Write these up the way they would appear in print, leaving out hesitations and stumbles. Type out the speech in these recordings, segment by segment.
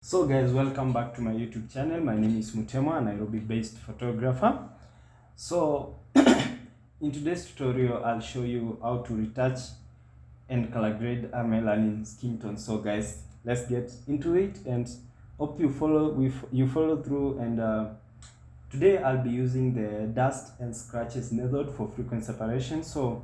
So guys, welcome back to my YouTube channel. My name is Mutema, a Nairobi-based photographer. So in today's tutorial, I'll show you how to retouch and color grade a melanin skin tone. So guys, let's get into it and hope you follow through. And today I'll be using the dust and scratches method for frequent separation. So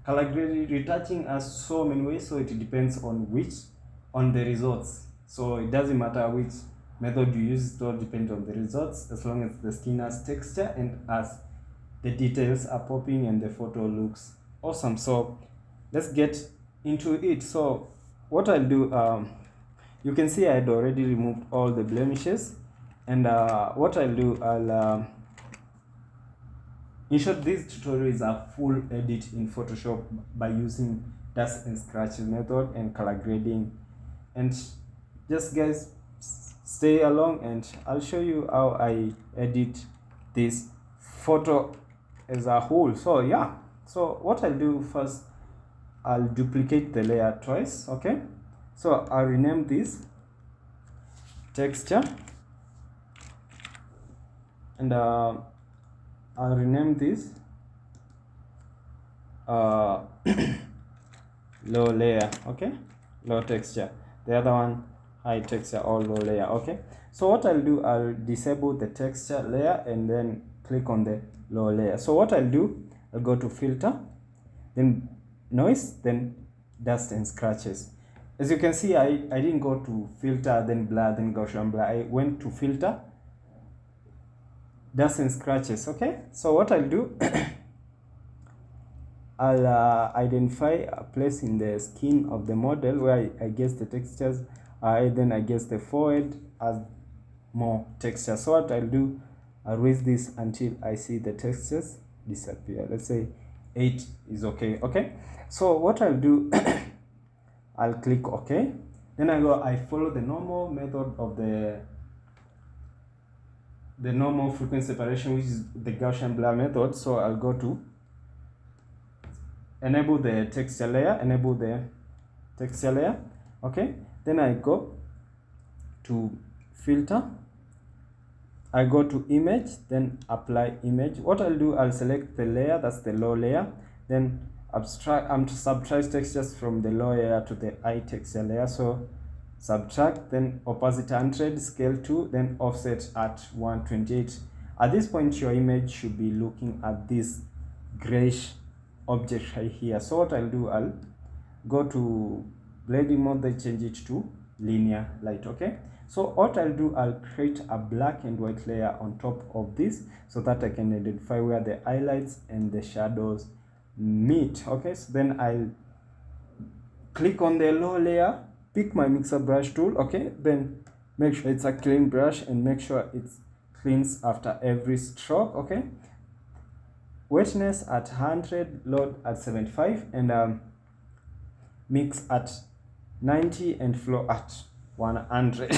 color grade retouching has so many ways, so it depends on the results. So it doesn't matter which method you use, it all depends on the results, as long as the skin has texture and as the details are popping and the photo looks awesome. So let's get into it. So what I'll do, you can see I had already removed all the blemishes, and what I'll do, in short, this tutorial is a full edit in Photoshop by using dust and scratches method and color grading. And just guys, stay along and I'll show you how I edit this photo as a whole. So yeah, so what I'll do first, I'll duplicate the layer twice. Okay, so I'll rename this texture, and I'll rename this low layer. Okay, low texture. The other one high texture or low layer. Okay, so what I'll do, I'll disable the texture layer and then click on the low layer. So what I'll do, I'll go to filter, then noise, then dust and scratches. As you can see, I didn't go to filter, then blur, then Gaussian blur. I went to filter, dust and scratches. Okay, so what I'll do, I'll identify a place in the skin of the model where I guess the textures are, then I guess the forehead has more texture. So what I'll do, I'll raise this until I see the textures disappear. Let's say 8 is okay. Okay, so what I'll do, I'll click OK. Then I follow the normal method of the normal frequency separation, which is the Gaussian blur method. So I'll go to enable the texture layer, okay, then I go to filter, I go to image, then apply image. What I'll do, I'll select the layer, that's the low layer, then subtract textures from the low layer to the high texture layer. So subtract, then opacity 100, scale 2, then offset at 128. At this point, your image should be looking at this grayish object right here. So what I'll do, I'll go to blending mode, then change it to linear light. Okay, so what I'll do, I'll create a black and white layer on top of this so that I can identify where the highlights and the shadows meet. Okay, so then I'll click on the low layer, pick my mixer brush tool. Okay, then make sure it's a clean brush and make sure it's cleans after every stroke. Okay, wetness at 100, load at 75, and mix at 90 and flow at 100.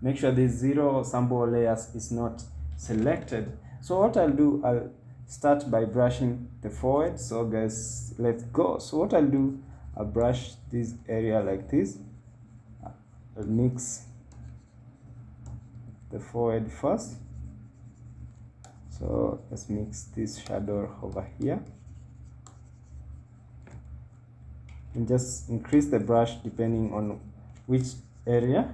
Make sure the zero sample layers is not selected. So what I'll do, I'll start by brushing the forehead. So guys, let's go. So what I'll do, I'll brush this area like this. I'll mix the forehead first. So let's mix this shadow over here and just increase the brush depending on which area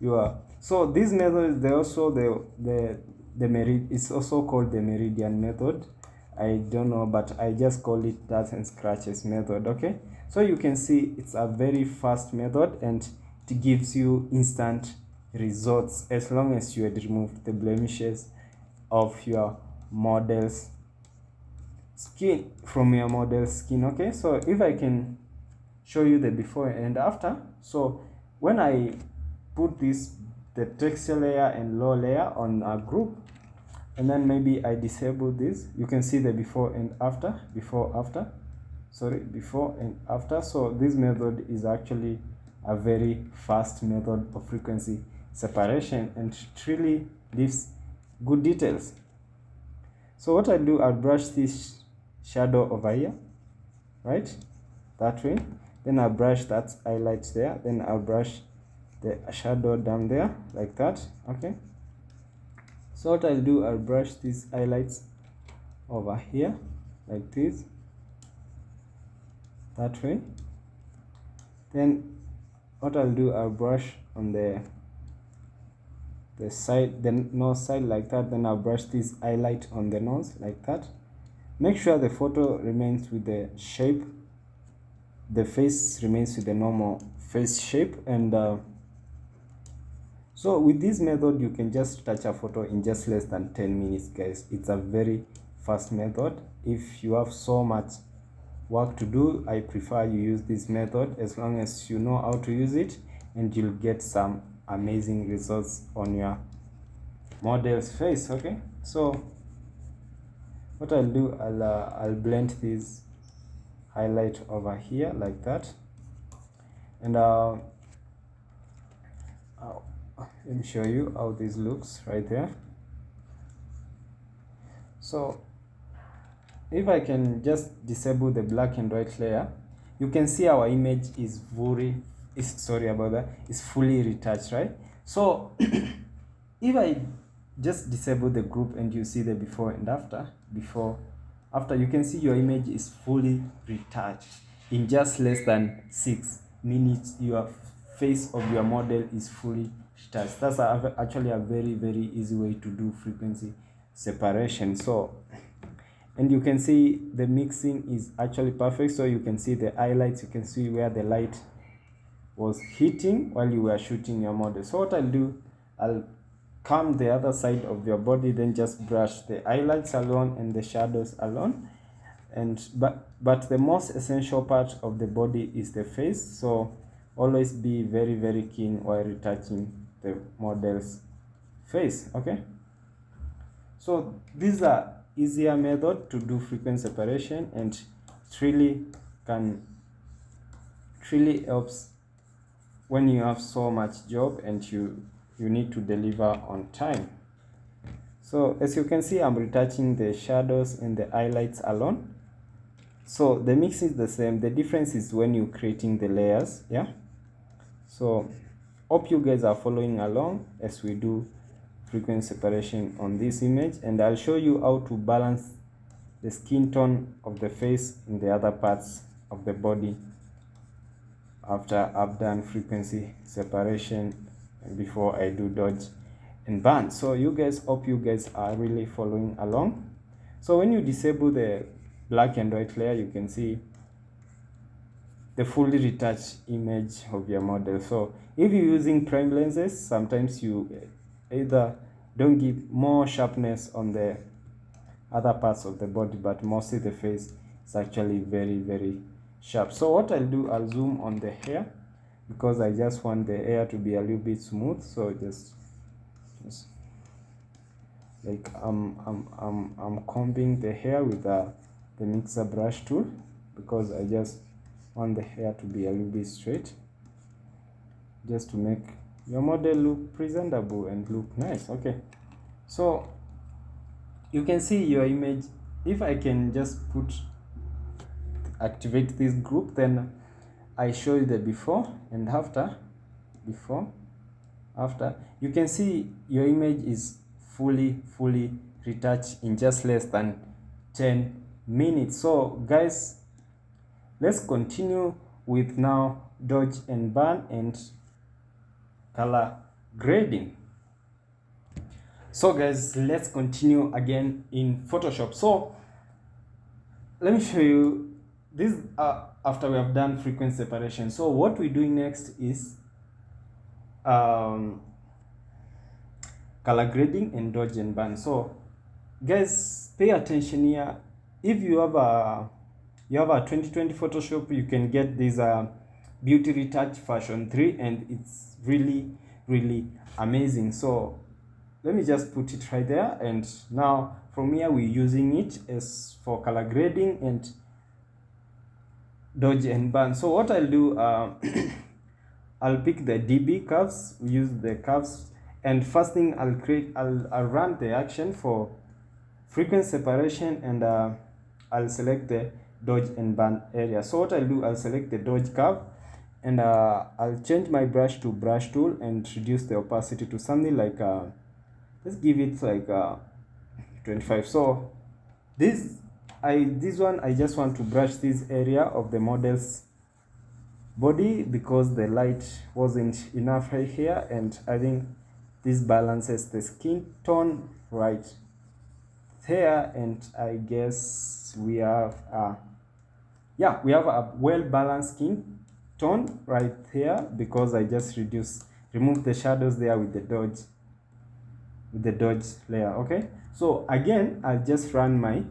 you are. So this method is also it's also called the meridian method. I don't know, but I just call it dust and scratches method. Okay, so you can see it's a very fast method and it gives you instant results as long as you had removed the blemishes of your model's skin from your model's skin. Okay, so if I can show you the before and after. So when I put the texture layer and low layer on a group, and then maybe I disable this, you can see the before and after. Before and after. So this method is actually a very fast method of frequency separation and it really leaves good details. So what I'll do, I'll brush this shadow over here, right, that way, then I'll brush that highlight there, then I'll brush the shadow down there like that. Okay, so what I'll do, I'll brush these highlights over here like this, that way. Then what I'll do, I'll brush on the side, the nose side like that. Then I'll brush this highlight on the nose like that. Make sure the photo remains with the shape, the face remains with the normal face shape. And so with this method you can just touch a photo in just less than 10 minutes, guys. It's a very fast method. If you have so much work to do, I prefer you use this method as long as you know how to use it, and you'll get some amazing results on your model's face. Okay, so what I'll do, I'll blend this highlight over here like that. And let me show you how this looks right there. So if I can just disable the black and white layer, you can see our image is fully retouched, right? So if I just disable the group and you see the before and after, you can see your image is fully retouched. In just less than 6 minutes, your face of your model is fully retouched. That's actually a very, very easy way to do frequency separation. So, and you can see the mixing is actually perfect. So you can see the highlights, you can see where the light was hitting while you were shooting your model. So what I'll do, I'll come the other side of your body, then just brush the highlights alone and the shadows alone. And but the most essential part of the body is the face, so always be very, very keen while retouching the model's face. Okay, so these are easier method to do frequency separation, and it really helps when you have so much job and you need to deliver on time. So as you can see, I'm retouching the shadows and the highlights alone. So the mix is the same, the difference is when you're creating the layers. Yeah, so hope you guys are following along as we do frequency separation on this image, and I'll show you how to balance the skin tone of the face in the other parts of the body after I've done frequency separation and before I do dodge and burn. So you guys, hope you guys are really following along. So when you disable the black and white layer, you can see the fully retouched image of your model. So if you're using prime lenses, sometimes you either don't give more sharpness on the other parts of the body, but mostly the face is actually very, very sharp. So what I'll do, I'll zoom on the hair because I just want the hair to be a little bit smooth. So just like I'm combing the hair with the mixer brush tool because I just want the hair to be a little bit straight, just to make your model look presentable and look nice. Okay, so you can see your image. If I can just activate this group, then I show you the before and after. You can see your image is fully retouched in just less than 10 minutes. So guys, let's continue with now dodge and burn and color grading. So guys, let's continue again in Photoshop. So let me show you this after we have done frequency separation. So what we're doing next is color grading and dodge and burn. So guys, pay attention here. If you have a 2020 Photoshop, you can get this beauty retouch version 3, and it's really amazing. So let me just put it right there, and now from here we're using it as for color grading and dodge and burn. So what I'll do, I'll pick the DB curves. We use the curves, and first thing I'll run the action for frequency separation, and I'll select the dodge and burn area. So what I'll do, I'll select the dodge curve, And I'll change my brush to brush tool and reduce the opacity to something like let's give it like 25. So this one I just want to brush this area of the model's body because the light wasn't enough right here, and I think this balances the skin tone right here. And I guess we have yeah, we have a well balanced skin tone right here because I just remove the shadows there with the dodge layer. Okay, so again I'll just run my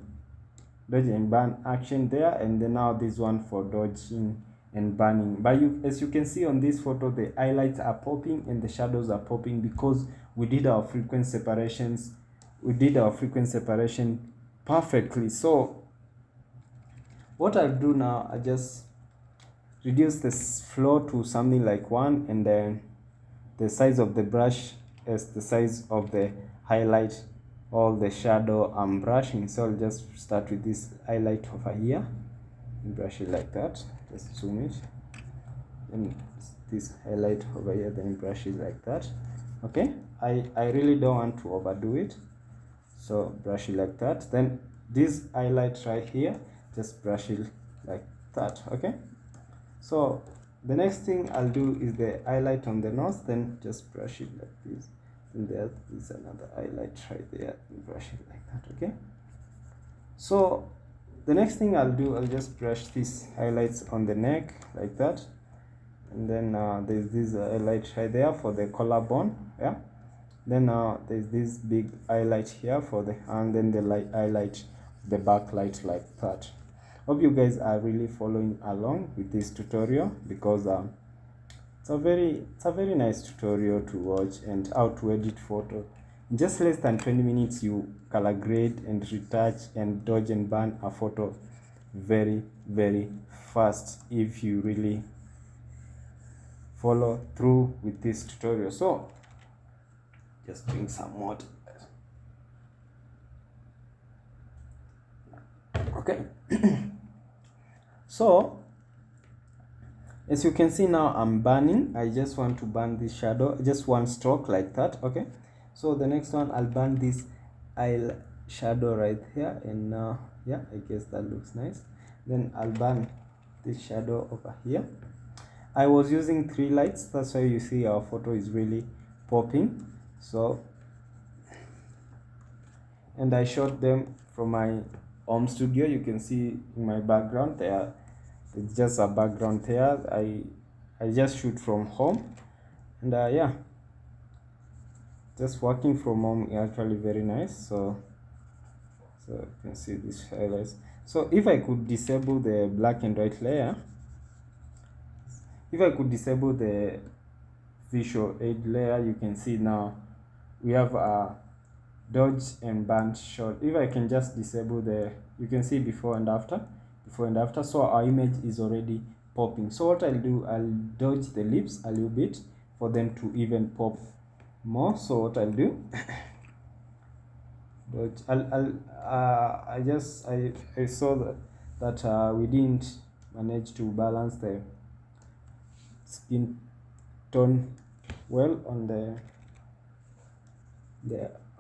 dodge and burn action there, and then now this one for dodging and burning. But as you can see on this photo, the highlights are popping and the shadows are popping because we did our frequency separations. We did our frequency separation perfectly. So what I'll do now, I just reduce this flow to something like 1, and then the size of the brush is the size of the highlight or the shadow I'm brushing. So I'll just start with this highlight over here and brush it like that. Just zoom it, and this highlight over here, then brush it like that. Okay, I really don't want to overdo it, so brush it like that. Then this highlight right here, just brush it like that. Okay, so the next thing I'll do is the highlight on the nose, then just brush it like this. And there is another highlight right there, and brush it like that. Okay, so the next thing I'll do, I'll just brush these highlights on the neck like that, and then there's this highlight right there for the collarbone. Yeah, then there's this big highlight here for the hand, then the light highlight the backlight like that. Hope you guys are really following along with this tutorial because it's a very nice tutorial to watch, and how to edit photo. In just less than 20 minutes you color grade and retouch and dodge and burn a photo very fast if you really follow through with this tutorial. So just drink some water. Okay. So as you can see now, I'm burning. I just want to burn this shadow, just one stroke like that. Okay, so the next one I'll burn this eye shadow right here, and yeah, I guess that looks nice. Then I'll burn this shadow over here. I was using 3 lights, that's why you see our photo is really popping. So, and I shot them from my home studio. You can see in my background there, it's just a background there. I just shoot from home, and yeah, just working from home is actually very nice. So you can see these highlights. So if I could disable the black and white layer, if I could disable the visual aid layer, you can see now we have a dodge and burn shot. If I can just disable the, you can see before and after. So our image is already popping. So what I'll do, I'll dodge the lips a little bit for them to even pop more. So what I'll do, dodge, I saw that we didn't manage to balance the skin tone well on the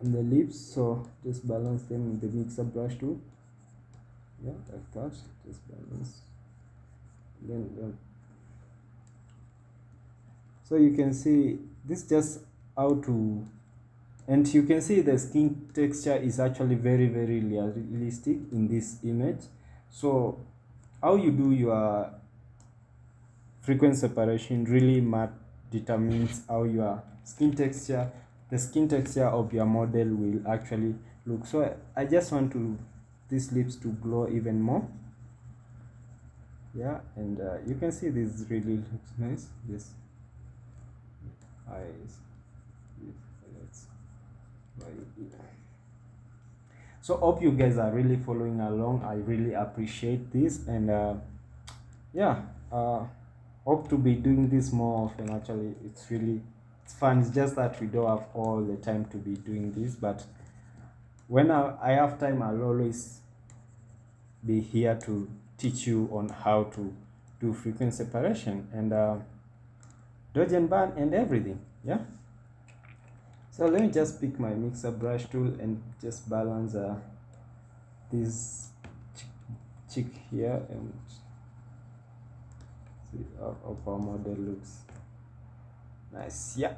lips, so just balance them with the mixer brush tool. Yeah, like that, just balance. Then so you can see this just how to, and you can see the skin texture is actually very realistic in this image. So how you do your frequency separation really determines how your the skin texture of your model will actually look. So I just want these lips to glow even more. Yeah, and you can see this really looks nice. This eyes, so hope you guys are really following along. I really appreciate this, and yeah, hope to be doing this more often. Actually, it's fun. It's just that we don't have all the time to be doing this, but when I have time, I'll always be here to teach you on how to do frequency separation and dodge and burn and everything. Yeah, so let me just pick my mixer brush tool and just balance this cheek here and see how our model looks nice. Yeah,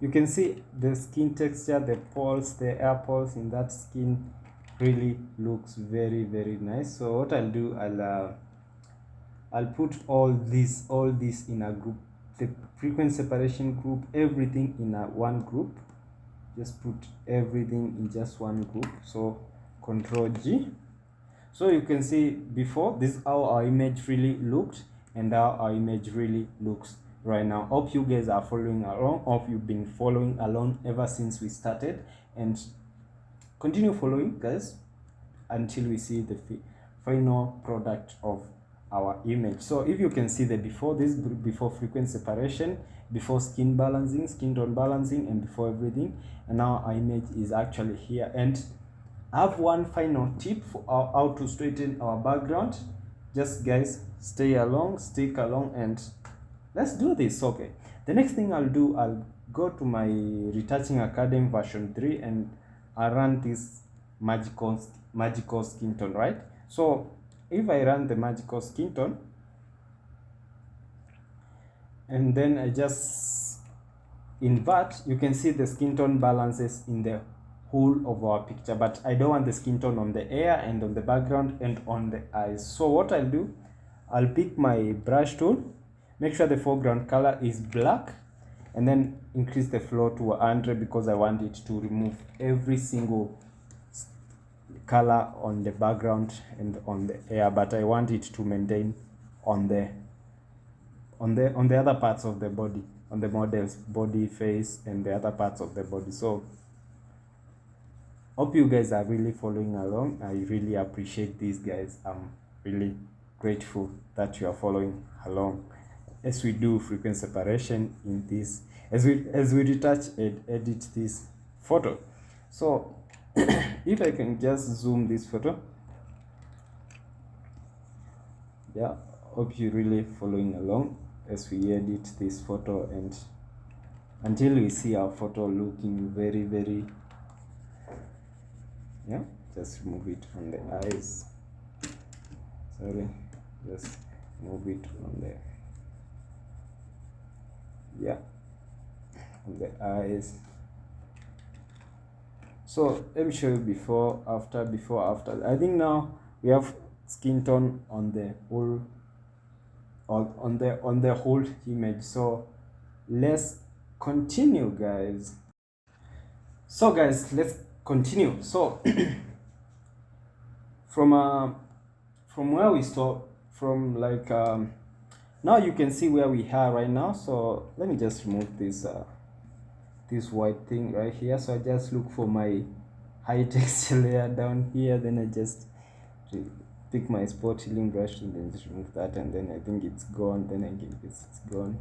you can see the skin texture, the pulse, the air pulse in that skin really looks very nice. So what I'll do, I'll put all this in a group, the frequency separation group, everything in one group. Just put everything in just one group. So Control G. So you can see before, this is how our image really looked and how our image really looks right now. Hope you guys are following along. Hope you've been following along ever since we started, and continue following, guys, until we see the final product of our image. So if you can see the before, this before frequency separation, before skin balancing, skin tone balancing, and before everything, and now our image is actually here. And I have one final tip for how to straighten our background. Just guys, stick along, and let's do this. Okay, the next thing I'll do, I'll go to my Retouching Academy version 3 and I run this magical skin tone, right? So if I run the magical skin tone and then I just invert, you can see the skin tone balances in the whole of our picture, but I don't want the skin tone on the air and on the background and on the eyes. So what I'll do, I'll pick my brush tool, make sure the foreground color is black, and then increase the flow to 100 because I want it to remove every single color on the background and on the air, but I want it to maintain on the other parts of the body, on the model's body, face, and the other parts of the body. So hope you guys are really following along. I really appreciate these guys. I'm really grateful that you are following along as we do frequency separation in this, as we retouch and edit this photo. So if I can just zoom this photo, yeah, hope you're really following along as we edit this photo and until we see our photo looking very, yeah, just remove it from the eyes, sorry, just move it from the, yeah, from the eyes. So let me show you before after. I think now we have skin tone on the whole, on the whole image. So let's continue, guys. So guys, let's continue. So from where we stop, from like now you can see where we are right now. So let me just remove this this white thing right here. So I just look for my high texture layer down here, then I just pick my spot healing brush and then just remove that, and then I think it's gone, then again it's gone.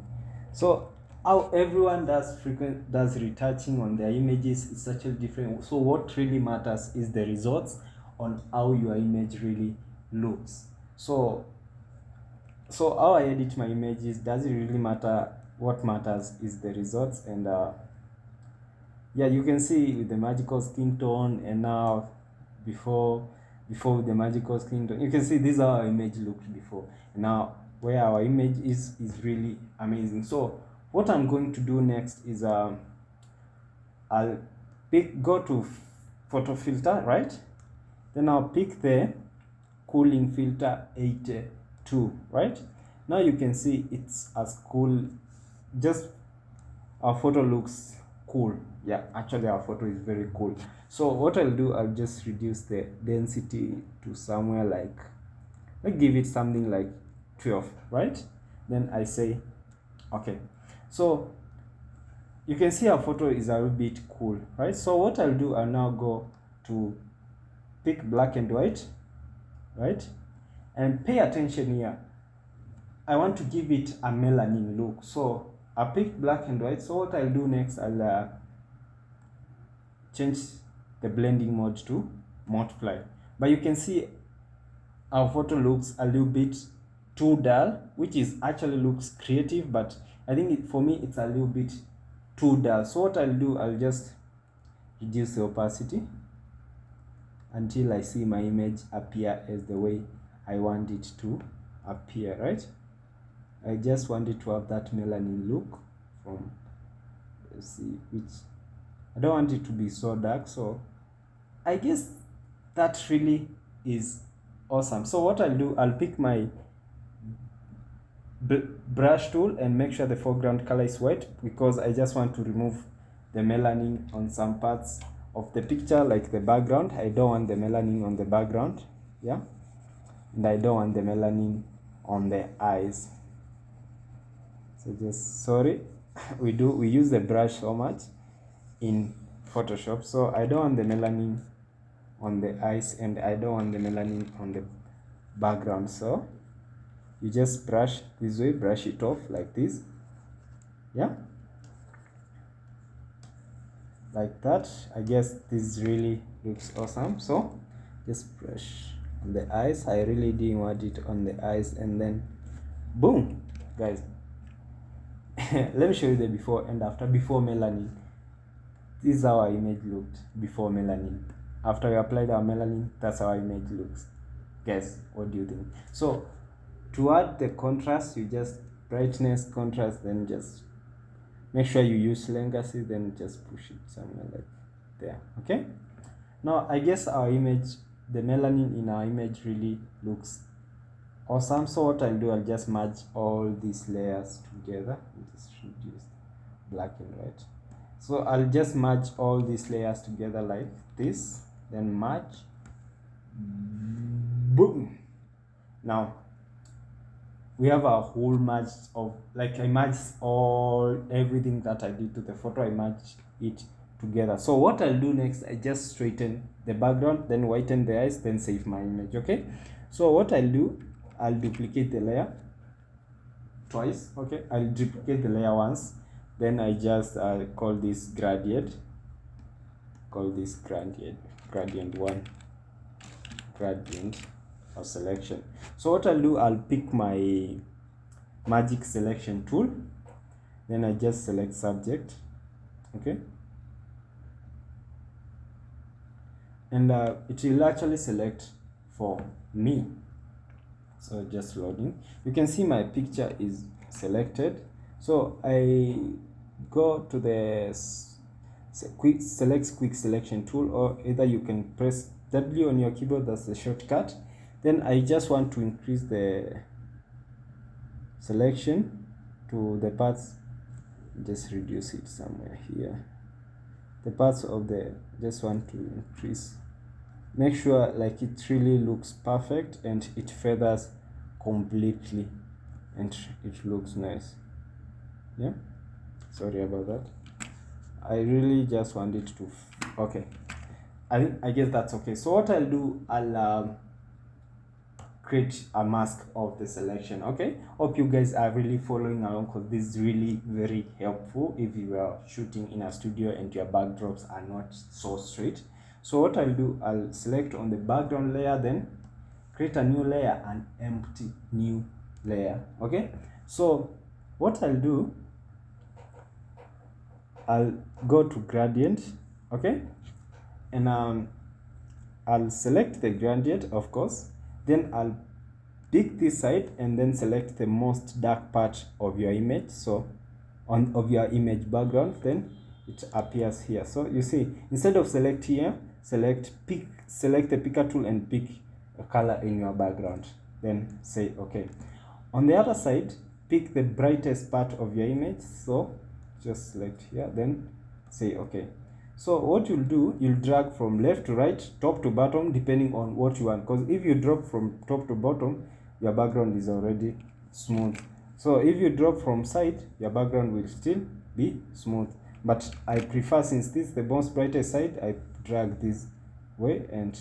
So how everyone does retouching on their images is such a different. So what really matters is the results on how your image really looks. So how I edit my images doesn't really matter. What matters is the results. And yeah, you can see with the magical skin tone and now before with the magical skin tone, you can see this is how our image looked before, and now where our image is really amazing. So what I'm going to do next is I'll go to photo filter, right? Then I'll pick the cooling filter 82, right? Now you can see it's as cool, just our photo looks cool. Yeah, actually our photo is very cool. So what I'll do, I'll just reduce the density to somewhere like, let's give it something like 12, right? Then I say okay. So you can see our photo is a little bit cool, right? So what I'll do, I'll now go to pick black and white, right? And pay attention here, I want to give it a melanin look. So I pick black and white. So what I'll do next, I'll change the blending mode to multiply. But you can see our photo looks a little bit too dull, which is actually looks creative, but I think for me it's a little bit too dull. So what I'll do, I'll just reduce the opacity until I see my image appear as the way I want it to appear, right? I just want it to have that melanin look from, let's see, which I don't want it to be so dark. So I guess that really is awesome. So what I'll do, I'll pick my brush tool and make sure the foreground color is white, because I just want to remove the melanin on some parts of the picture, like the background. I don't want the melanin on the background, yeah, and I don't want the melanin on the eyes. So just, sorry, we use the brush so much in Photoshop, so I don't want the melanin on the eyes and I don't want the melanin on the background. So you just brush this way, brush it off like this, yeah, like that. I guess this really looks awesome. So just brush on the eyes. I really didn't want it on the eyes, and then boom, guys. Let me show you the before and after. Before melanin, this is how our image looked before melanin. After we applied our melanin, that's how our image looks. Guys, what do you think? So to add the contrast, you just brightness, contrast, then just make sure you use legacy, then just push it somewhere like there. Okay, now I guess our image, the melanin in our image really looks awesome. So what I'll do, I'll just merge all these layers together. Just reduce black and white. So I'll just merge all these layers together like this, then merge, boom. Now we have a whole merge of, like, I merged everything that I did to the photo, I merged it together. So what I'll do next, I just straighten the background, then whiten the eyes, then save my image. Okay, so what I'll do, I'll duplicate the layer twice. Okay, I'll duplicate the layer once, then I just call this gradient, gradient 1, gradient or selection. So what I'll do, I'll pick my magic selection tool, then I just select subject. Okay, and it will actually select for me. So just loading, you can see my picture is selected. So I go to the quick selection tool, or either you can press W on your keyboard, that's the shortcut. Then I just want to increase the selection to the parts, just reduce it somewhere here, the parts of the, just want to increase, make sure like it really looks perfect and it feathers completely and it looks nice. Yeah, sorry about that, I really just want it to okay, I guess that's okay. So what I'll do, I'll create a mask of the selection. Okay, hope you guys are really following along, because this is really very helpful if you are shooting in a studio and your backdrops are not so straight. So what I'll do, I'll select on the background layer, then create a new layer, an empty new layer. Okay, so what I'll do, I'll go to gradient. Okay, and I'll select the gradient, of course, then I'll pick this side and then select the most dark part of your image, so of your image background, then it appears here. So you see, instead of select here, select the picker tool and pick a color in your background, then say okay. On the other side, pick the brightest part of your image, so just select here, then say okay. So what you'll do, you'll drag from left to right, top to bottom, depending on what you want, because if you drop from top to bottom, your background is already smooth. So if you drop from side, your background will still be smooth, but I prefer, since this is the most brightest side, I drag this way, and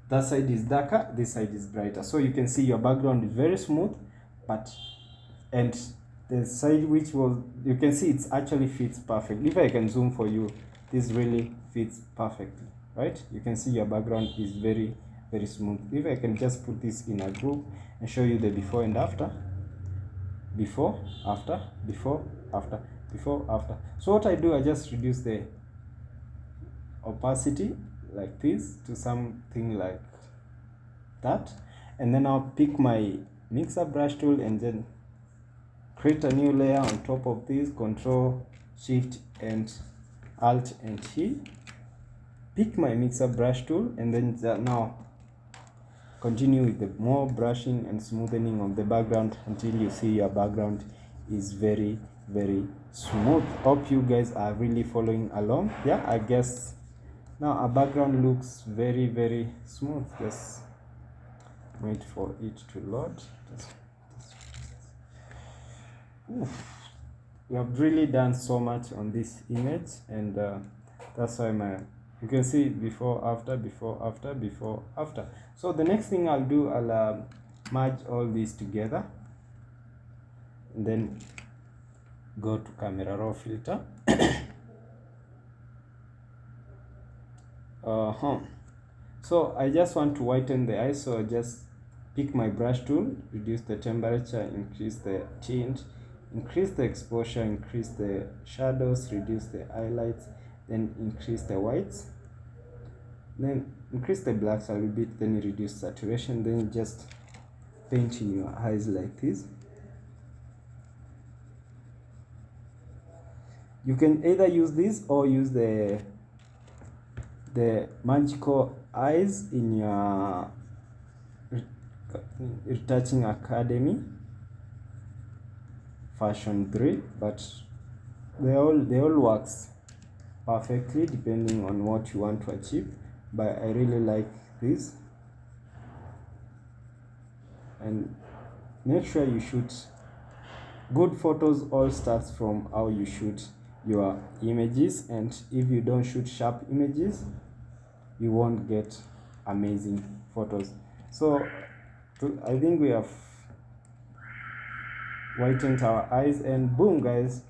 that side is darker, this side is brighter. So you can see your background is very smooth, and the side which was, you can see it actually fits perfect. If I can zoom for you, this really fits perfectly, right? You can see your background is very very smooth. If I can just put this in a group and show you the before and after, before, after, before, after, before, after. So what I do, I just reduce the opacity like this to something like that, and then I'll pick my mixer brush tool and then create a new layer on top of this. Control Shift and Alt and T, pick my mixer brush tool, and then now continue with the more brushing and smoothing of the background until you see your background is very smooth. Hope you guys are really following along. Yeah, I guess now our background looks very smooth. Just wait for it to load. We have really done so much on this image, and that's why you can see before, after, before, after, before, after. So the next thing I'll do, I'll merge all these together, and then go to camera raw filter. So I just want to whiten the eyes, so I just pick my brush tool, reduce the temperature, increase the tint, increase the exposure, increase the shadows, reduce the highlights, then increase the whites, then increase the blacks a little bit, then reduce saturation, then just paint in your eyes like this. You can either use this or use the magical eyes in your Retouching Academy version 3, but they all works perfectly depending on what you want to achieve. But I really like this, and make sure you shoot good photos. All starts from how you shoot your images, and if you don't shoot sharp images, you won't get amazing photos. So I think we have whitened our eyes, and boom guys,